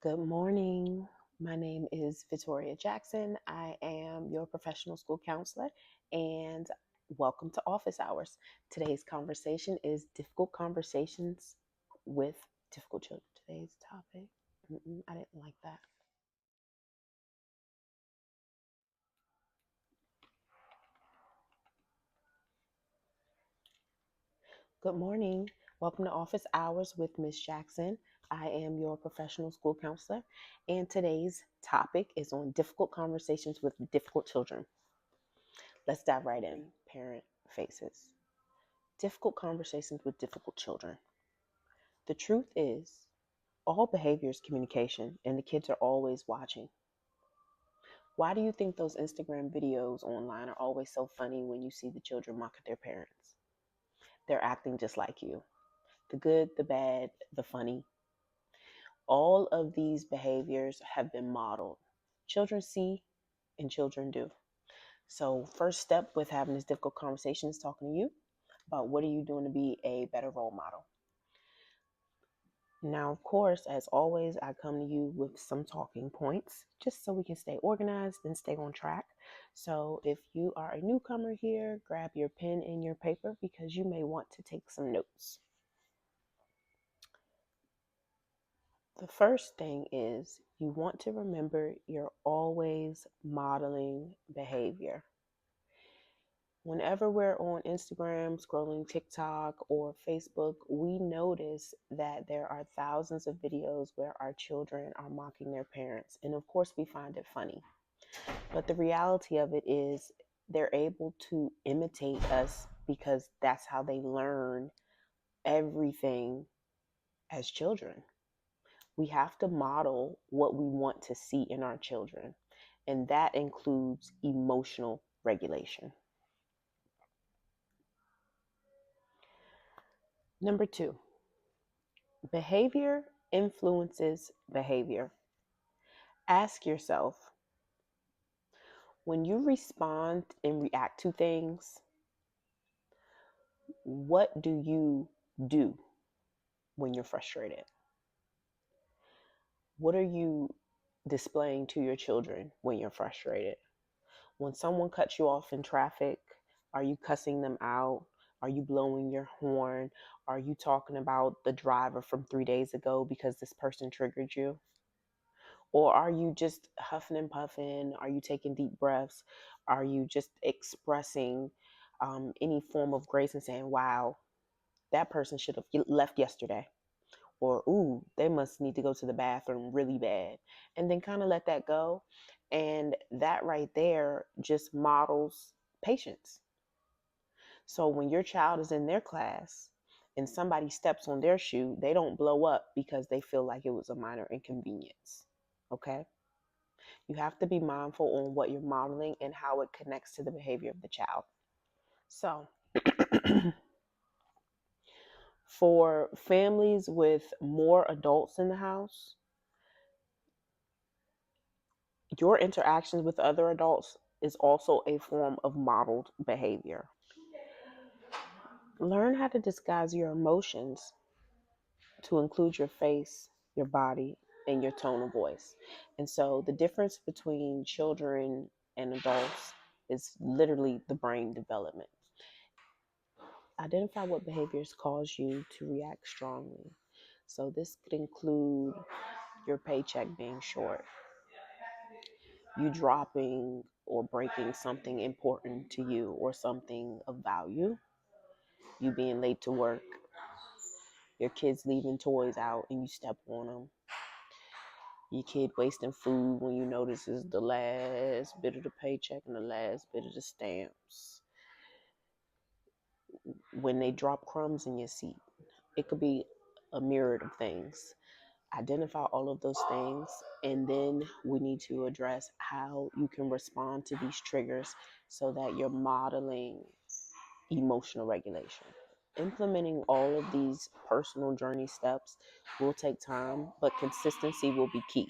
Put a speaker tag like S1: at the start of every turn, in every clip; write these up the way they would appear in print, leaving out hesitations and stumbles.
S1: Good morning. My name is Victoria Jackson. I am your professional school counselor and welcome to Office Hours. Today's conversation is difficult conversations with difficult children. Today's topic, I didn't like that. Good morning. Welcome to Office Hours with Miss Jackson. I am your professional school counselor, and today's topic is on difficult conversations with difficult children. Let's dive right in. Parent faces. Difficult conversations with difficult children. The truth is, all behavior is communication, and the kids are always watching. Why do you think those Instagram videos online are always so funny when you see the children mock at their parents? They're acting just like you. The good, the bad, the funny. All of these behaviors have been modeled. Children see and children do. So, first step with having this difficult conversation is talking to you about what are you doing to be a better role model. Now, of course, as always, I come to you with some talking points just so we can stay organized and stay on track. So, if you are a newcomer here, grab your pen and your paper because you may want to take some notes. The first thing is you want to remember you're always modeling behavior. Whenever we're on Instagram, scrolling TikTok or Facebook, we notice that there are thousands of videos where our children are mocking their parents. And of course, we find it funny. But the reality of it is they're able to imitate us because that's how they learn everything as children. We have to model what we want to see in our children, and that includes emotional regulation. Number two, behavior influences behavior. Ask yourself, when you respond and react to things, what do you do when you're frustrated? What are you displaying to your children when you're frustrated? When someone cuts you off in traffic, are you cussing them out? Are you blowing your horn? Are you talking about the driver from 3 days ago because this person triggered you? Or are you just huffing and puffing? Are you taking deep breaths? Are you just expressing any form of grace and saying, wow, that person should have left yesterday? Or, ooh, they must need to go to the bathroom really bad. And then kind of let that go. And that right there just models patience. So when your child is in their class and somebody steps on their shoe, they don't blow up because they feel like it was a minor inconvenience. Okay? You have to be mindful on what you're modeling and how it connects to the behavior of the child. So, for families with more adults in the house, your interactions with other adults is also a form of modeled behavior. Learn how to disguise your emotions to include your face, your body, and your tone of voice. And so the difference between children and adults is literally the brain development. Identify what behaviors cause you to react strongly. So this could include your paycheck being short, you dropping or breaking something important to you or something of value, you being late to work, your kids leaving toys out and you step on them, your kid wasting food when you notice it's the last bit of the paycheck and the last bit of the stamps, when they drop crumbs in your seat. It could be a myriad of things. Identify all of those things, and then we need to address how you can respond to these triggers so that you're modeling emotional regulation. Implementing all of these personal journey steps will take time, but consistency will be key.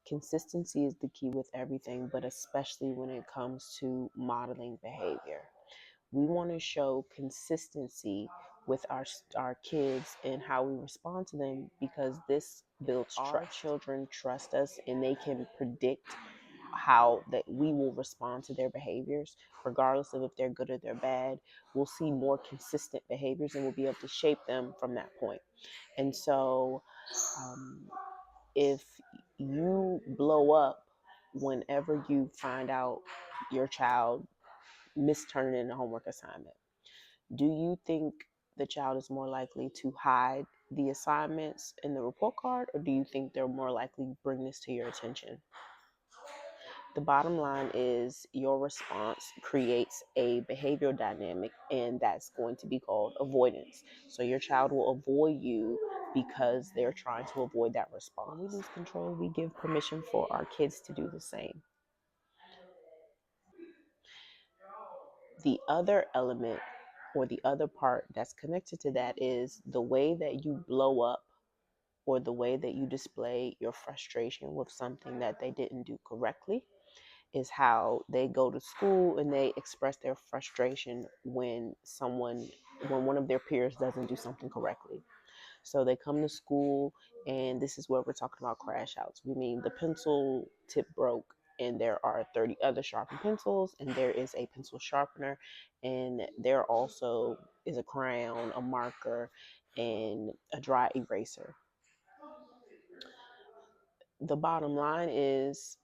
S1: Consistency is the key with everything, but especially when it comes to modeling behavior. We want to show consistency with our kids and how we respond to them, because this builds trust. Our children trust us and they can predict how that we will respond to their behaviors, regardless of if they're good or they're bad. We'll see more consistent behaviors and we'll be able to shape them from that point. And so um, if you blow up whenever you find out your child misturning in a homework assignment, do you think the child is more likely to hide the assignments in the report card, or do you think they're more likely to bring this to your attention? The bottom line is your response creates a behavioral dynamic, and that's going to be called avoidance. So your child will avoid you because they're trying to avoid that response. When we lose control, we give permission for our kids to do the same. The other element or the other part that's connected to that is the way that you blow up or the way that you display your frustration with something that they didn't do correctly is how they go to school and they express their frustration when one of their peers doesn't do something correctly. So they come to school, and this is where we're talking about crash outs. We mean the pencil tip broke and there are 30 other sharpened pencils, and there is a pencil sharpener, and there also is a crayon, a marker, and a dry eraser. The bottom line is,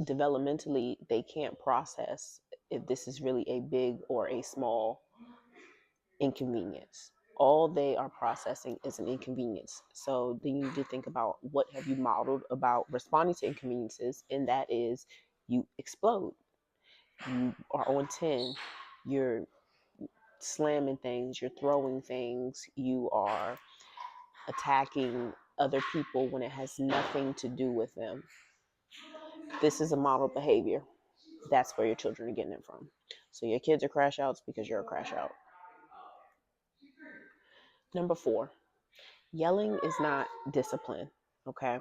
S1: developmentally, they can't process if this is really a big or a small inconvenience. All they are processing is an inconvenience. So then you need to think about, what have you modeled about responding to inconveniences, and that is you explode. You are on 10. You're slamming things, you're throwing things, you are attacking other people when it has nothing to do with them. This is a model behavior. That's where your children are getting it from. So your kids are crash outs because you're a crash out. Number 4, yelling is not discipline, okay?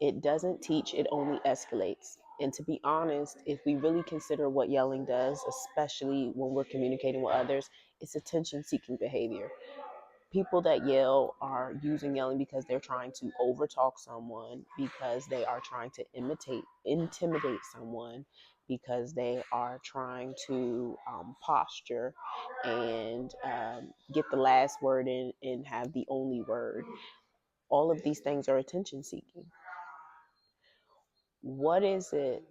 S1: It doesn't teach, it only escalates. And to be honest, if we really consider what yelling does, especially when we're communicating with others, it's attention seeking behavior. People that yell are using yelling because they're trying to overtalk someone, because they are trying to intimidate someone, because they are trying to posture and get the last word in and have the only word. All of these things are attention seeking. What is it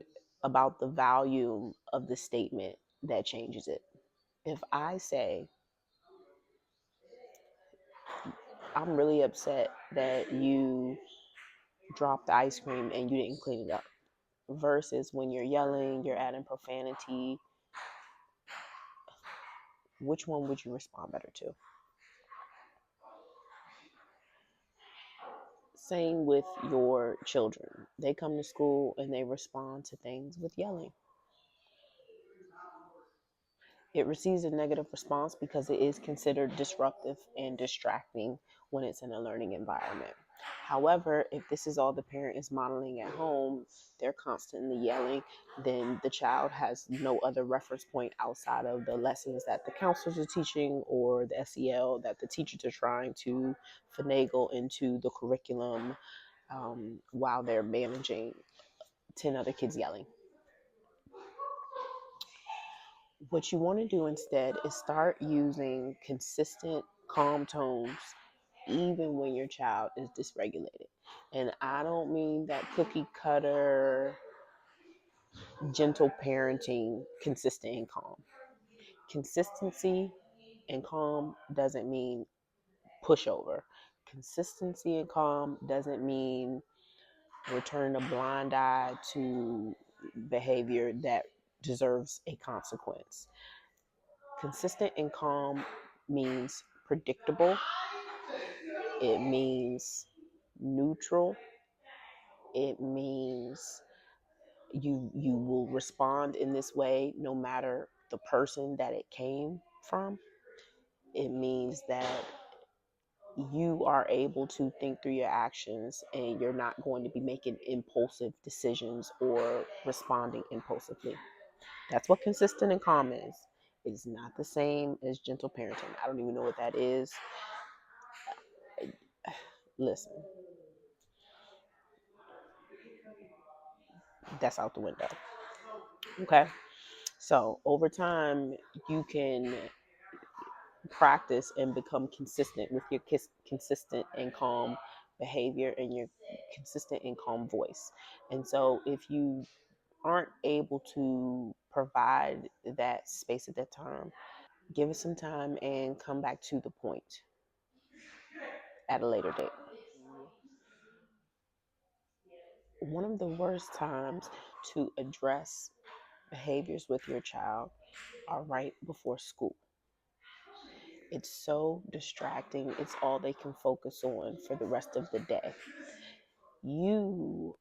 S1: about the volume of the statement that changes it? If I say, I'm really upset that you dropped the ice cream and you didn't clean it up, versus when you're yelling, you're adding profanity, which one would you respond better to? Same with your children. They come to school and they respond to things with yelling. It receives a negative response because it is considered disruptive and distracting when it's in a learning environment. However, if this is all the parent is modeling at home, they're constantly yelling, then the child has no other reference point outside of the lessons that the counselors are teaching or the SEL that the teachers are trying to finagle into the curriculum while they're managing 10 other kids yelling. What you want to do instead is start using consistent, calm tones, even when your child is dysregulated. And I don't mean that cookie cutter, gentle parenting, consistent and calm. Consistency and calm doesn't mean pushover. Consistency and calm doesn't mean return a blind eye to behavior that deserves a consequence. Consistent and calm means predictable. It means neutral. It means you will respond in this way no matter the person that it came from. It means that you are able to think through your actions and you're not going to be making impulsive decisions or responding impulsively. That's what consistent and calm is. It's not the same as gentle parenting. I don't even know what that is. Listen, that's out the window. Okay. So over time, you can practice and become consistent with your consistent and calm behavior and your consistent and calm voice. And so if you aren't able to provide that space at that time, give it some time and come back to the point at a later date. One of the worst times to address behaviors with your child are right before school. It's so distracting. It's all they can focus on for the rest of the day. You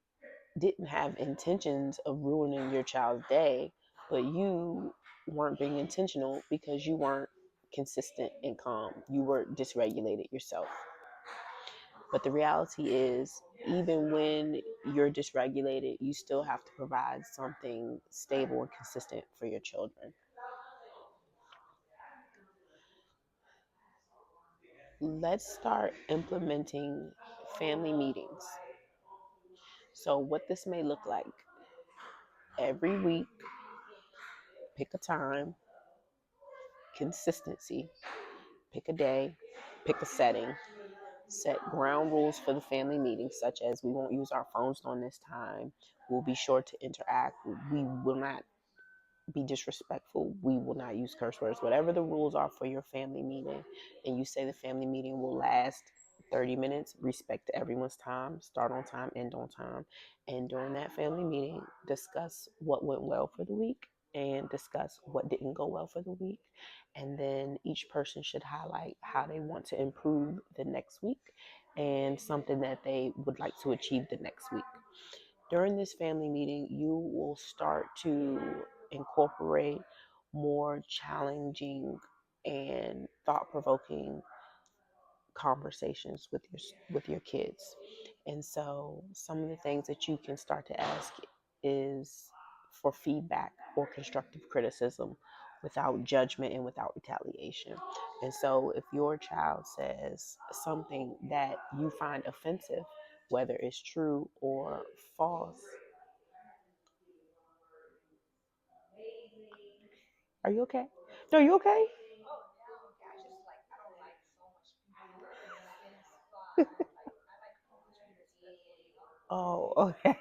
S1: didn't have intentions of ruining your child's day, but you weren't being intentional because you weren't consistent and calm. You were dysregulated yourself. But the reality is, even when you're dysregulated, you still have to provide something stable and consistent for your children. Let's start implementing family meetings. So, what this may look like every week, pick a time, consistency, pick a day, pick a setting, set ground rules for the family meeting, such as we won't use our phones during this time. We'll be sure to interact. We will not be disrespectful. We will not use curse words. Whatever the rules are for your family meeting, and you say the family meeting will last 30 minutes, respect everyone's time, start on time, end on time. And during that family meeting, discuss what went well for the week and discuss what didn't go well for the week. And then each person should highlight how they want to improve the next week and something that they would like to achieve the next week. During this family meeting, you will start to incorporate more challenging and thought-provoking conversations with your kids. And so some of the things that you can start to ask is for feedback or constructive criticism without judgment and without retaliation. And so if your child says something that you find offensive, whether it's true or false, are you okay? Are you okay? Oh, okay.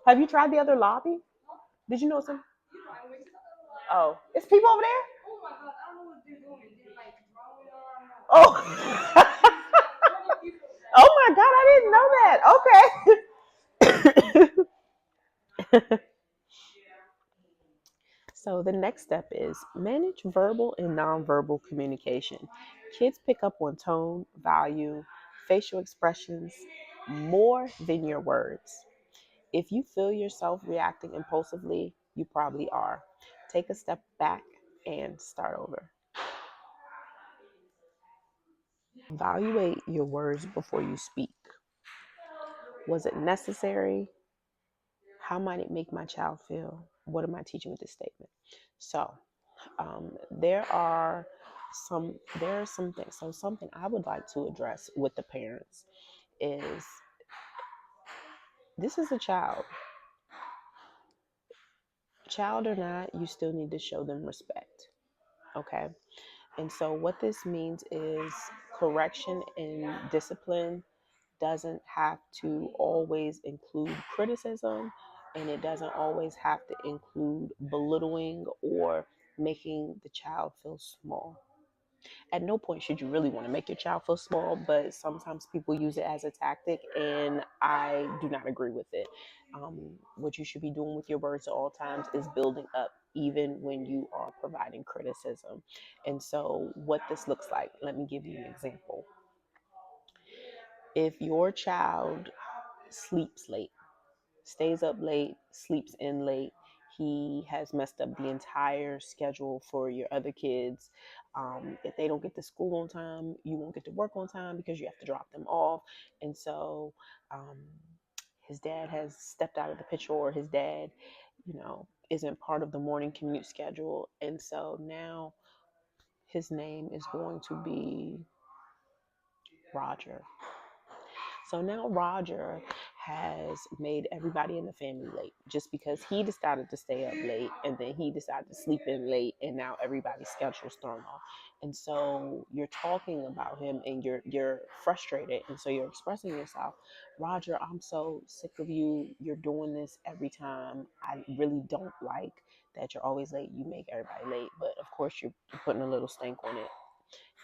S1: Have you tried the other lobby? Did you know some? Oh, it's people over there. Oh. Oh my God, I didn't know that. Okay. So the next step is manage verbal and nonverbal communication. Kids pick up on tone, value, facial expressions more than your words. If you feel yourself reacting impulsively, you probably are. Take a step back and start over. Evaluate your words before you speak. Was it necessary? How might it make my child feel? What am I teaching with this statement? So, there are some things. So, something I would like to address with the parents is this is a child or not, you still need to show them respect. Okay. And so, what this means is correction and discipline doesn't have to always include criticism, and it doesn't always have to include belittling or making the child feel small. At no point should you really want to make your child feel small, but sometimes people use it as a tactic, and I do not agree with it. What you should be doing with your words at all times is building up, even when you are providing criticism. And so, what this looks like, let me give you an example. If your child sleeps late, stays up late, sleeps in late, he has messed up the entire schedule for your other kids. If they don't get to school on time, you won't get to work on time because you have to drop them off. And so um, his dad has stepped out of the picture, or his dad, isn't part of the morning commute schedule. And so now his name is going to be Roger. So now Roger has made everybody in the family late just because he decided to stay up late, and then he decided to sleep in late, and now everybody's schedule's thrown off. And so you're talking about him, and you're frustrated, and so you're expressing yourself. Roger, I'm so sick of you. You're doing this every time. I really don't like that you're always late. You make everybody late, but of course you're putting a little stank on it,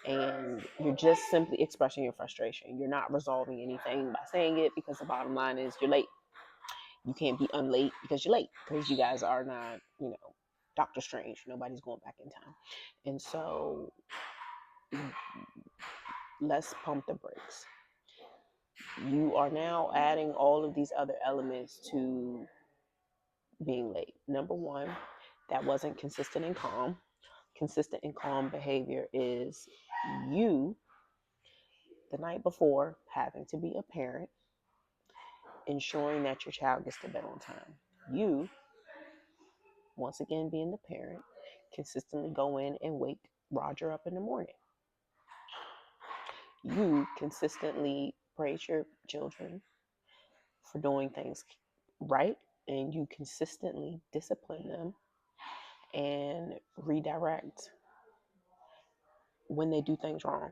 S1: and you're just simply expressing your frustration. You're not resolving anything by saying it, because the bottom line is you're late. You can't be unlate because you're late, because you guys are not, Doctor Strange. Nobody's going back in time. And so let's pump the brakes. You are now adding all of these other elements to being late. Number one, that wasn't consistent and calm. Consistent and calm behavior is you, the night before, having to be a parent, ensuring that your child gets to bed on time. You, once again, being the parent, consistently go in and wake Roger up in the morning. You consistently praise your children for doing things right, and you consistently discipline them and redirect when they do things wrong.